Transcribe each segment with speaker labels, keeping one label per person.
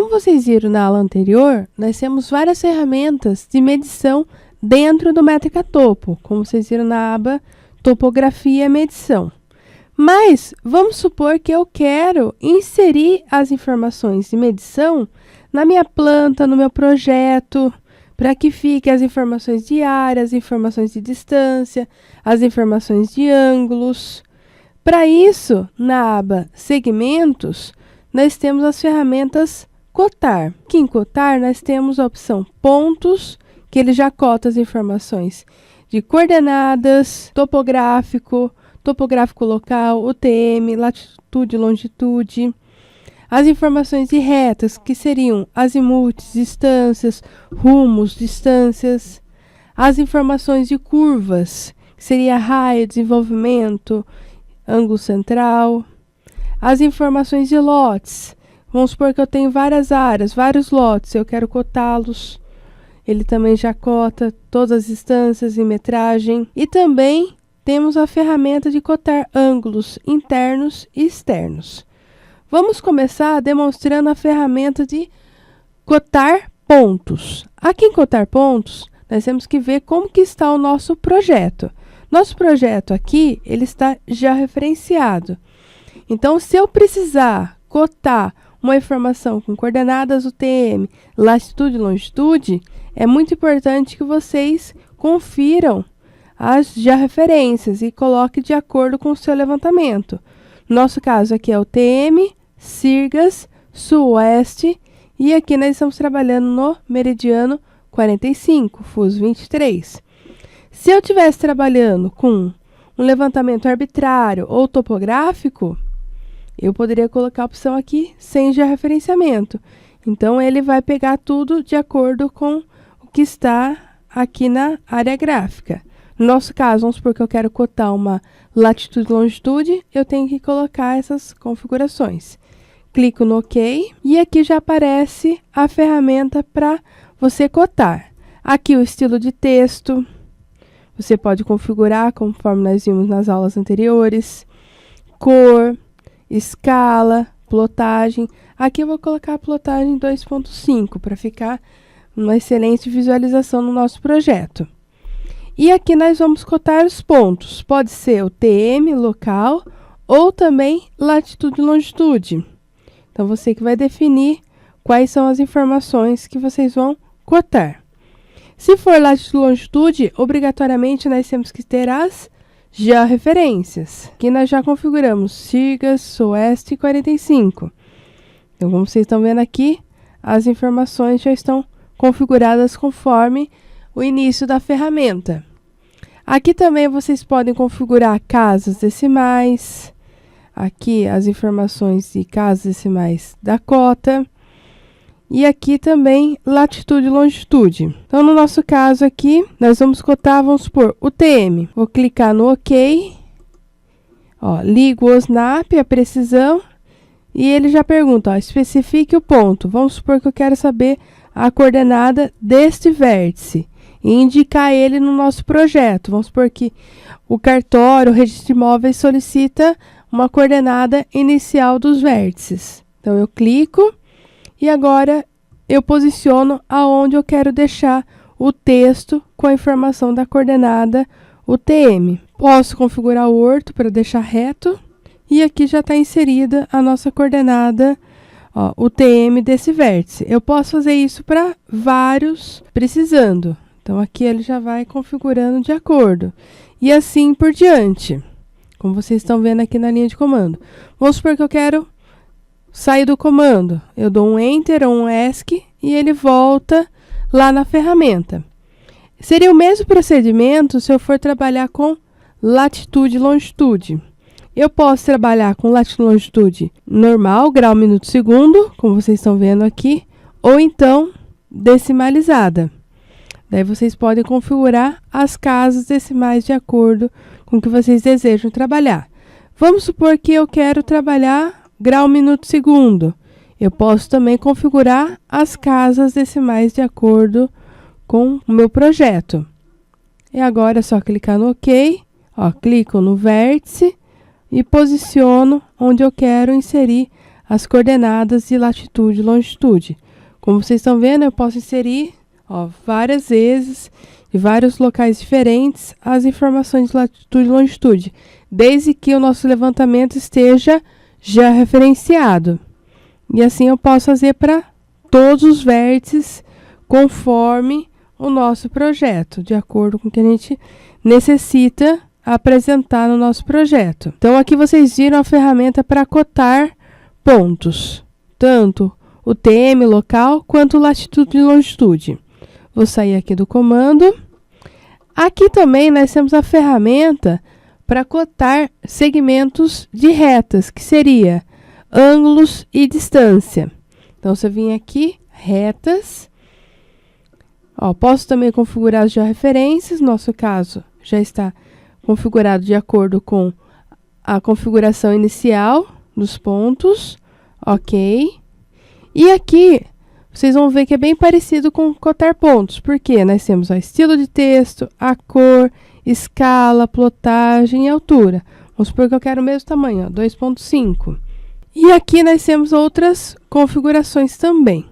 Speaker 1: Como vocês viram na aula anterior, nós temos várias ferramentas de medição dentro do Métrica Topo, como vocês viram na aba Topografia e Medição. Mas vamos supor que eu quero inserir as informações de medição na minha planta, no meu projeto, para que fiquem as informações de área, as informações de distância, as informações de ângulos. Para isso, na aba Segmentos, nós temos as ferramentas Cotar. Aqui em Cotar, nós temos a opção Pontos, que ele já cota as informações de coordenadas, topográfico local, UTM, latitude e longitude. As informações de retas, que seriam azimuts, distâncias, rumos, distâncias. As informações de curvas, que seria raio, desenvolvimento, ângulo central. As informações de lotes. Vamos supor que eu tenho várias áreas, vários lotes, eu quero cotá-los. Ele também já cota todas as distâncias e metragem. E também temos a ferramenta de cotar ângulos internos e externos. Vamos começar demonstrando a ferramenta de cotar pontos. Aqui em cotar pontos, nós temos que ver como que está o nosso projeto. Nosso projeto aqui, ele está já referenciado. Então, se eu precisar cotar uma informação com coordenadas UTM, latitude e longitude, é muito importante que vocês confiram as já referências e coloquem de acordo com o seu levantamento. No nosso caso aqui é UTM, Sirgas, Sul-Oeste, e aqui nós estamos trabalhando no meridiano 45, fuso 23. Se eu estivesse trabalhando com um levantamento arbitrário ou topográfico, eu poderia colocar a opção aqui sem georreferenciamento. Então, ele vai pegar tudo de acordo com o que está aqui na área gráfica. No nosso caso, vamos supor que eu quero cotar uma latitude e longitude, eu tenho que colocar essas configurações. Clico no OK e aqui já aparece a ferramenta para você cotar. Aqui o estilo de texto, você pode configurar conforme nós vimos nas aulas anteriores, cor, escala, plotagem. Aqui eu vou colocar a plotagem 2.5 para ficar uma excelente visualização no nosso projeto. E aqui nós vamos cotar os pontos. Pode ser o TM local ou também latitude e longitude. Então, você que vai definir quais são as informações que vocês vão cotar. Se for latitude e longitude, obrigatoriamente nós temos que ter as georreferências. Aqui nós já configuramos Sirgas, Sul-Oeste e 45. Então, como vocês estão vendo aqui, as informações já estão configuradas conforme o início da ferramenta. Aqui também vocês podem configurar casas decimais. Aqui as informações de casas decimais da cota. E aqui também latitude e longitude. Então, no nosso caso aqui, nós vamos cotar, vamos supor, o TM. Vou clicar no OK. Ó, ligo o SNAP, a precisão. E ele já pergunta, ó, especifique o ponto. Vamos supor que eu quero saber a coordenada deste vértice e indicar ele no nosso projeto. Vamos supor que o cartório, o registro de imóveis solicita uma coordenada inicial dos vértices. Então, eu clico e agora eu posiciono aonde eu quero deixar o texto com a informação da coordenada UTM. Posso configurar o orto para deixar reto e aqui já está inserida a nossa coordenada, ó, UTM desse vértice. Eu posso fazer isso para vários precisando. Então, aqui ele já vai configurando de acordo. E assim por diante, como vocês estão vendo aqui na linha de comando. Vamos supor que eu quero sair do comando. Eu dou um Enter ou um ESC e ele volta lá na ferramenta. Seria o mesmo procedimento se eu for trabalhar com latitude e longitude. Eu posso trabalhar com latitude e longitude normal, grau, minuto, segundo, como vocês estão vendo aqui, ou então decimalizada. Daí vocês podem configurar as casas decimais de acordo com o que vocês desejam trabalhar. Vamos supor que eu quero trabalhar grau, minuto, segundo. Eu posso também configurar as casas decimais de acordo com o meu projeto. E agora é só clicar no OK. Ó, clico no vértice e posiciono onde eu quero inserir as coordenadas de latitude e longitude. Como vocês estão vendo, eu posso inserir várias vezes, em vários locais diferentes, as informações de latitude e longitude, desde que o nosso levantamento esteja já referenciado. E assim eu posso fazer para todos os vértices, conforme o nosso projeto, de acordo com o que a gente necessita apresentar no nosso projeto. Então, aqui vocês viram a ferramenta para cotar pontos, tanto o TM local quanto latitude e longitude. Vou sair aqui do comando. Aqui também nós temos a ferramenta para cotar segmentos de retas, que seria ângulos e distância. Então, se eu vim aqui, retas, posso também configurar as georreferências. No nosso caso, já está configurado de acordo com a configuração inicial dos pontos. Ok. E aqui, vocês vão ver que é bem parecido com cotar pontos, porque nós temos o estilo de texto, a cor, escala, plotagem e altura. Vamos supor que eu quero o mesmo tamanho, 2.5. E aqui nós temos outras configurações também,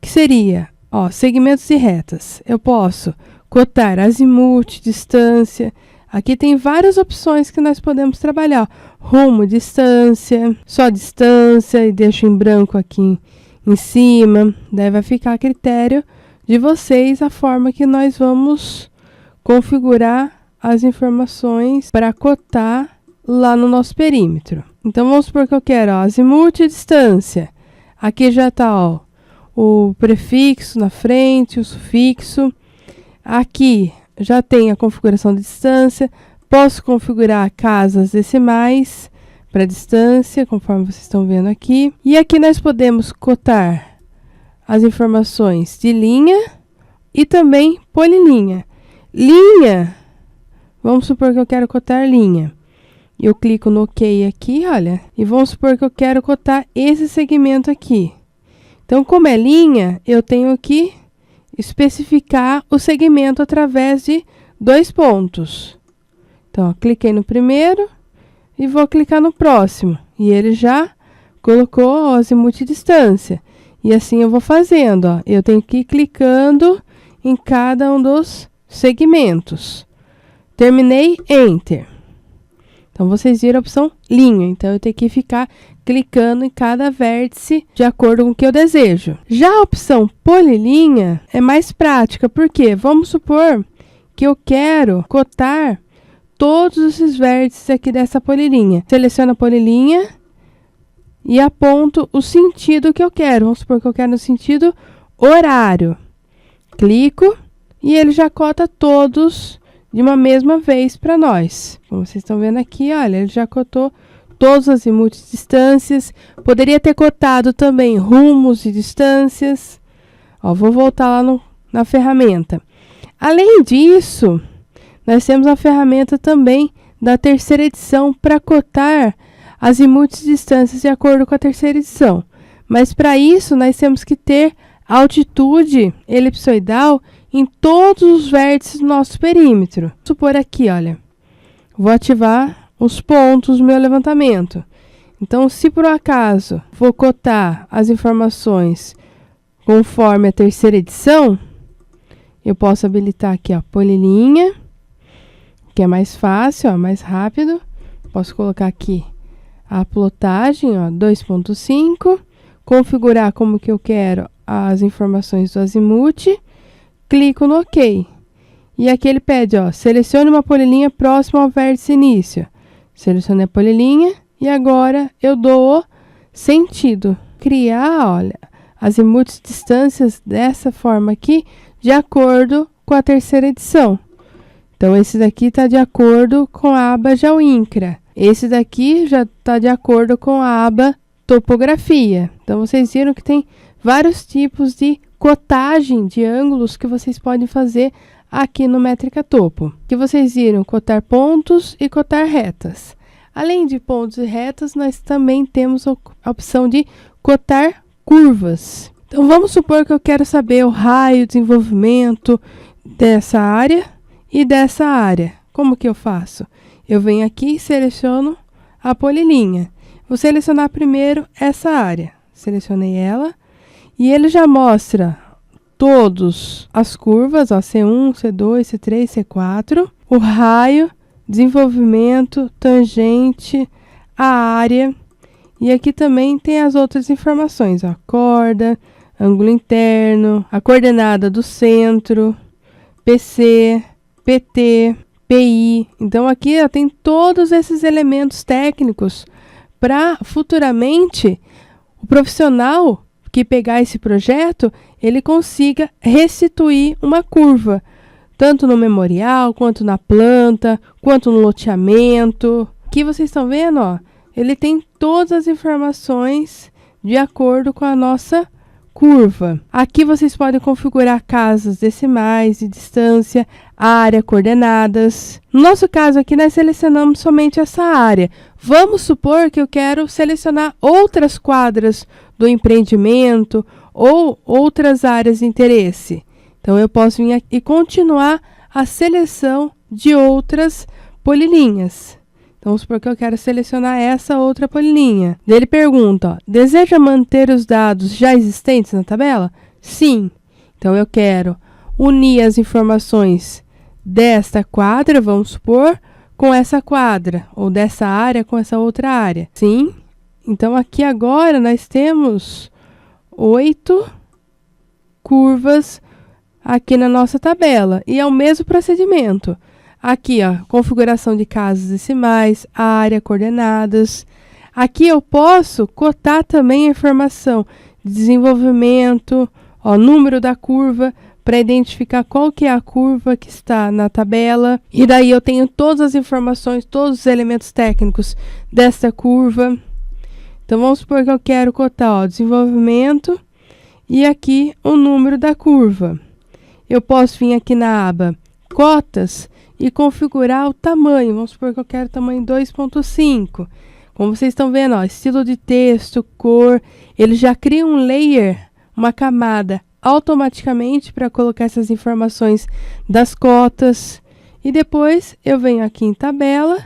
Speaker 1: que seria, segmentos de retas. Eu posso cotar azimuth, distância. Aqui tem várias opções que nós podemos trabalhar. Rumo, distância, só distância, e deixo em branco aqui em cima. Daí vai ficar a critério de vocês a forma que nós vamos configurar as informações para cotar lá no nosso perímetro. Então, vamos supor que eu quero azimuth e distância. Aqui já está o prefixo na frente, o sufixo. Aqui já tem a configuração de distância. Posso configurar casas decimais para distância, conforme vocês estão vendo aqui. E aqui nós podemos cotar as informações de linha e também polilinha. Linha, vamos supor que eu quero cotar linha. Eu clico no OK aqui, olha, e vamos supor que eu quero cotar esse segmento aqui. Então, como é linha, eu tenho que especificar o segmento através de 2 pontos. Então, cliquei no primeiro e vou clicar no próximo. E ele já colocou o azimuth e distância. E assim eu vou fazendo, Eu tenho que ir clicando em cada um dos segmentos. Terminei, Enter. Então, vocês viram a opção linha. Então, eu tenho que ficar clicando em cada vértice de acordo com o que eu desejo. Já a opção polilinha é mais prática, porque vamos supor que eu quero cotar todos esses vértices aqui dessa polilinha. Seleciono a polilinha e aponto o sentido que eu quero. Vamos supor que eu quero no sentido horário. Clico e ele já cota todos de uma mesma vez para nós. Como vocês estão vendo aqui, olha, ele já cotou todos os azimuths e distâncias. Poderia ter cotado também rumos e distâncias. Vou voltar lá na ferramenta. Além disso, nós temos a ferramenta também da terceira edição para cotar azimuths e distâncias de acordo com a terceira edição. Mas para isso, nós temos que ter altitude elipsoidal em todos os vértices do nosso perímetro. Vou supor aqui, olha, vou ativar os pontos do meu levantamento. Então, se por acaso vou cotar as informações conforme a terceira edição, eu posso habilitar aqui, polilinha, que é mais fácil, mais rápido. Posso colocar aqui a plotagem, 2.5, configurar como que eu quero as informações do azimuth, clico no OK. E aqui ele pede, selecione uma polilinha próxima ao vértice início. Selecionei a polilinha e agora eu dou o sentido. Criar, olha, azimuths distâncias dessa forma aqui, de acordo com a terceira edição. Então, esse daqui está de acordo com a aba GeoIncra. Esse daqui já está de acordo com a aba Topografia. Então, vocês viram que tem vários tipos de cotagem de ângulos que vocês podem fazer aqui no Métrica Topo. Que vocês viram cotar pontos e cotar retas. Além de pontos e retas, nós também temos a opção de cotar curvas. Então, vamos supor que eu quero saber o raio de desenvolvimento dessa área e dessa área. Como que eu faço? Eu venho aqui e seleciono a polilinha. vou selecionar primeiro essa área. Selecionei ela e ele já mostra todas as curvas, ó, C1, C2, C3, C4, o raio, desenvolvimento, tangente, a área. E aqui também tem as outras informações, ó, corda, ângulo interno, a coordenada do centro, PC, PT, PI. Então aqui ó, tem todos esses elementos técnicos para futuramente o profissional que pegar esse projeto, ele consiga restituir uma curva, tanto no memorial, quanto na planta, quanto no loteamento. Aqui vocês estão vendo, ó, ele tem todas as informações de acordo com a nossa curva. Aqui vocês podem configurar casas decimais de distância, área, coordenadas. No nosso caso aqui, nós selecionamos somente essa área. Vamos supor que eu quero selecionar outras quadras do empreendimento ou outras áreas de interesse. Então, eu posso vir aqui e continuar a seleção de outras polilinhas. Então, vamos supor que eu quero selecionar essa outra polilinha. Ele pergunta, ó, deseja manter os dados já existentes na tabela? Sim. Então, eu quero unir as informações desta quadra, vamos supor, com essa quadra, ou dessa área com essa outra área. Sim. Então, aqui agora nós temos 8 curvas aqui na nossa tabela. E é o mesmo procedimento. Aqui, ó, configuração de casas decimais, área, coordenadas. Aqui eu posso cotar também a informação de desenvolvimento, ó, número da curva, para identificar qual que é a curva que está na tabela. E daí eu tenho todas as informações, todos os elementos técnicos desta curva. Então, vamos supor que eu quero cotar, ó, desenvolvimento e aqui o número da curva. Eu posso vir aqui na aba cotas e configurar o tamanho. Vamos supor que eu quero tamanho 2.5. Como vocês estão vendo, ó, estilo de texto, cor, ele já cria um layer, uma camada, automaticamente para colocar essas informações das cotas. E depois eu venho aqui em tabela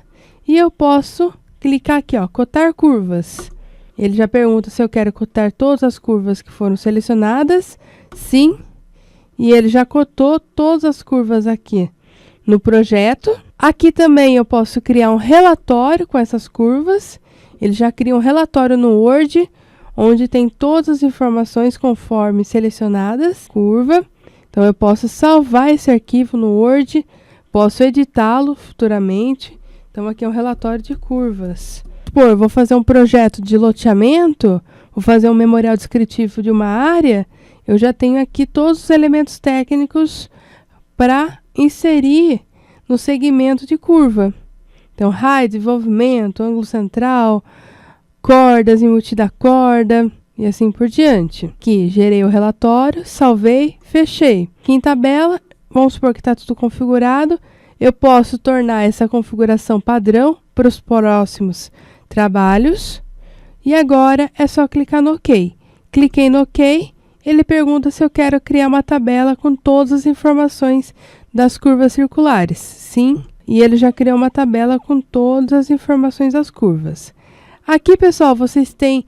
Speaker 1: e eu posso clicar aqui, ó, cotar curvas. Ele já pergunta se eu quero cotar todas as curvas que foram selecionadas. Sim. E ele já cotou todas as curvas aqui no projeto. Aqui também eu posso criar um relatório com essas curvas. Ele já cria um relatório no Word, onde tem todas as informações conforme selecionadas, curva. Então, eu posso salvar esse arquivo no Word, posso editá-lo futuramente. Então, aqui é um relatório de curvas. Pô, vou fazer um projeto de loteamento, vou fazer um memorial descritivo de uma área, eu já tenho aqui todos os elementos técnicos para inserir no segmento de curva. Então, raio, desenvolvimento, ângulo central, cordas, embutido da corda e assim por diante. Aqui, gerei o relatório, salvei, fechei. Aqui em tabela, vamos supor que está tudo configurado. Eu posso tornar essa configuração padrão para os próximos trabalhos. E agora é só clicar no OK. Cliquei no OK, ele pergunta se eu quero criar uma tabela com todas as informações das curvas circulares. Sim, e ele já criou uma tabela com todas as informações das curvas. Aqui, pessoal, vocês têm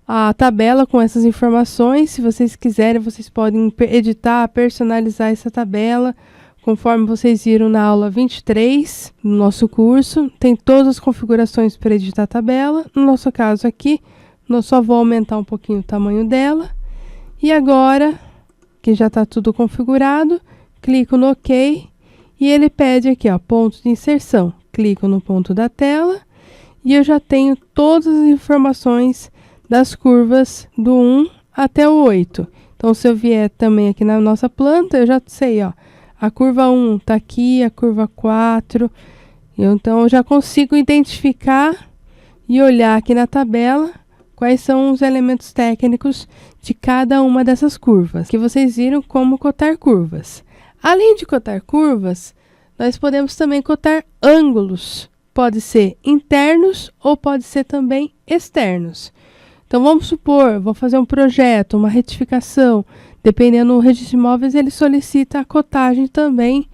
Speaker 1: a tabela com essas informações. Se vocês quiserem, vocês podem editar, personalizar essa tabela, conforme vocês viram na aula 23 do nosso curso. Tem todas as configurações para editar a tabela. No nosso caso aqui, eu só vou aumentar um pouquinho o tamanho dela. E agora, que já está tudo configurado, clico no OK e ele pede aqui, ó, ponto de inserção. Clico no ponto da tela e eu já tenho todas as informações das curvas do 1 até o 8. Então, se eu vier também aqui na nossa planta, eu já sei, ó, a curva 1 está aqui, a curva 4. Então, eu já consigo identificar e olhar aqui na tabela quais são os elementos técnicos de cada uma dessas curvas, que vocês viram como cotar curvas. Além de cotar curvas, nós podemos também cotar ângulos. Pode ser internos ou pode ser também externos. Então, vamos supor, vou fazer um projeto, uma retificação. Dependendo do registro de imóveis, ele solicita a cotagem também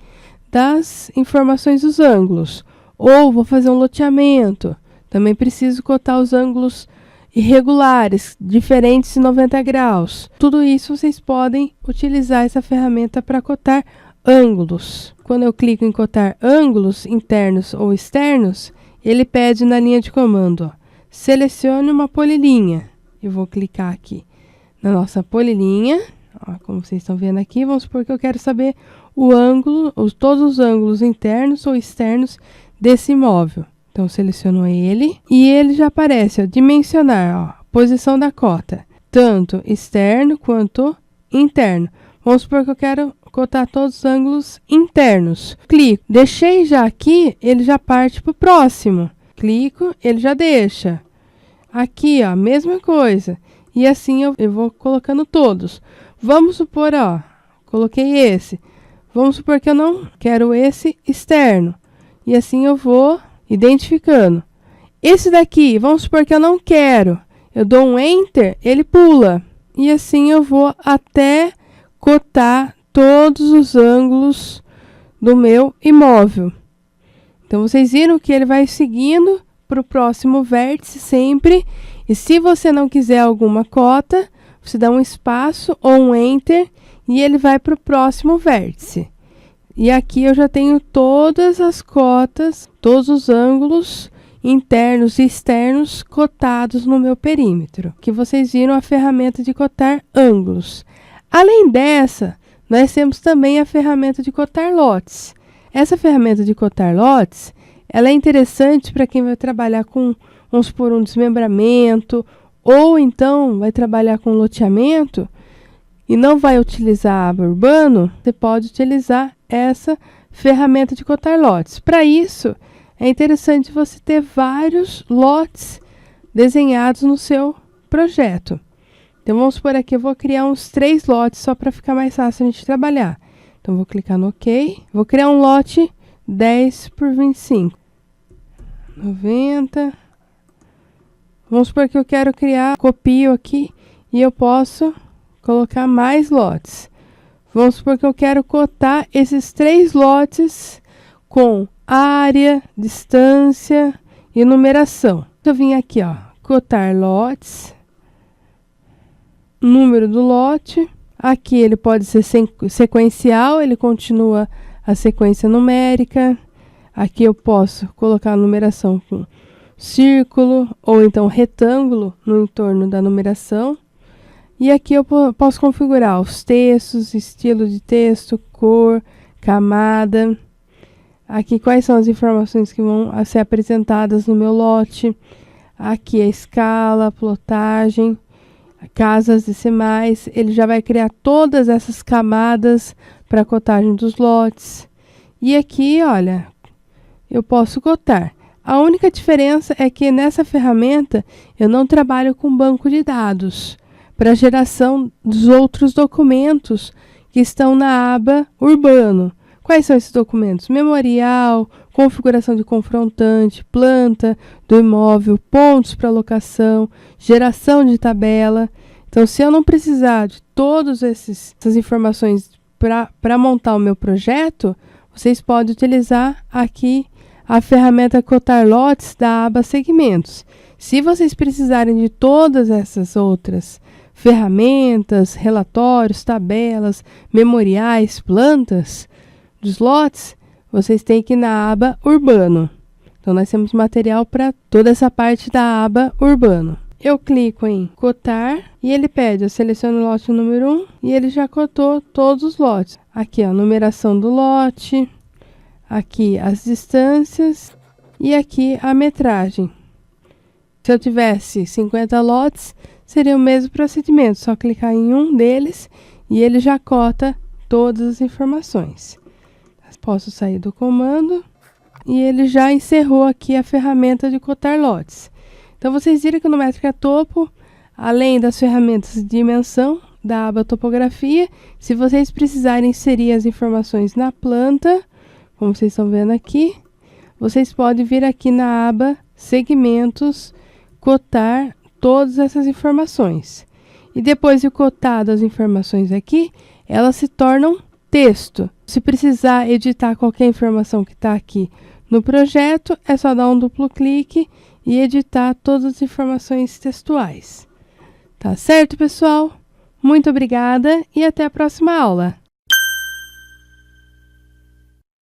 Speaker 1: das informações dos ângulos. Ou vou fazer um loteamento. Também preciso cotar os ângulos irregulares, diferentes de 90 graus. Tudo isso vocês podem utilizar essa ferramenta para cotar ângulos. Quando eu clico em cotar ângulos internos ou externos, ele pede na linha de comando, ó, selecione uma polilinha. Eu vou clicar aqui na nossa polilinha, ó, como vocês estão vendo aqui. Vamos supor que eu quero saber o ângulo, todos os ângulos internos ou externos desse imóvel. Então, seleciono ele e ele já aparece, ó, dimensionar, ó, posição da cota, tanto externo quanto interno. Vamos supor que eu quero cotar todos os ângulos internos. Clico, deixei já aqui, ele já parte para o próximo. Clico, ele já deixa. Aqui, ó, mesma coisa. E assim eu vou colocando todos. Vamos supor, ó, coloquei esse. Vamos supor que eu não quero esse externo. E assim eu vou identificando. Esse daqui, vamos supor que eu não quero. Eu dou um Enter, ele pula. E assim eu vou até cotar todos os ângulos do meu imóvel. Então, vocês viram que ele vai seguindo para o próximo vértice sempre. E se você não quiser alguma cota, você dá um espaço ou um Enter e ele vai para o próximo vértice. E aqui eu já tenho todas as cotas, todos os ângulos internos e externos cotados no meu perímetro. Que vocês viram a ferramenta de cotar ângulos. Além dessa, nós temos também a ferramenta de cotar lotes. Essa ferramenta de cotar lotes, ela é interessante para quem vai trabalhar com, vamos supor, um desmembramento, ou então vai trabalhar com loteamento e não vai utilizar a aba urbano. Você pode utilizar essa ferramenta de cotar lotes. Para isso, é interessante você ter vários lotes desenhados no seu projeto. Então, vamos supor aqui, eu vou criar uns 3 lotes só para ficar mais fácil a gente trabalhar. Então, vou clicar no OK. Vou criar um lote 10 por 25. 90. Vamos supor que eu quero criar, copio aqui e eu posso colocar mais lotes. Vamos supor que eu quero cotar esses 3 lotes com área, distância e numeração. Eu vim aqui, ó, cotar lotes, número do lote. Aqui ele pode ser sequencial, ele continua a sequência numérica. Aqui eu posso colocar a numeração com círculo ou então retângulo no entorno da numeração. E aqui eu posso configurar os textos, estilo de texto, cor, camada. Aqui quais são as informações que vão ser apresentadas no meu lote. Aqui a escala, plotagem, casas decimais. Ele já vai criar todas essas camadas para a cotagem dos lotes. E aqui, olha, eu posso cotar. A única diferença é que nessa ferramenta eu não trabalho com banco de dados para geração dos outros documentos que estão na aba urbano. Quais são esses documentos? Memorial, configuração de confrontante, planta do imóvel, pontos para locação, geração de tabela. Então, se eu não precisar de todas essas informações para montar o meu projeto, vocês podem utilizar aqui a ferramenta Cotar Lotes da aba Segmentos. Se vocês precisarem de todas essas outras ferramentas, relatórios, tabelas, memoriais, plantas dos lotes, vocês têm que ir na aba Urbano. Então, nós temos material para toda essa parte da aba Urbano. Eu clico em cotar e ele pede, eu seleciono o lote número 1 e ele já cotou todos os lotes. Aqui, a numeração do lote, aqui as distâncias e aqui a metragem. Se eu tivesse 50 lotes, seria o mesmo procedimento, só clicar em um deles e ele já cota todas as informações. Posso sair do comando e ele já encerrou aqui a ferramenta de cotar lotes. Então, vocês viram que no Métrica Topo, além das ferramentas de dimensão da aba topografia, se vocês precisarem inserir as informações na planta, como vocês estão vendo aqui, vocês podem vir aqui na aba segmentos, cotar todas essas informações. E depois de cotado as informações aqui, elas se tornam texto. Se precisar editar qualquer informação que está aqui no projeto, é só dar um duplo clique e editar todas as informações textuais. Tá certo, pessoal? Muito obrigada e até a próxima aula!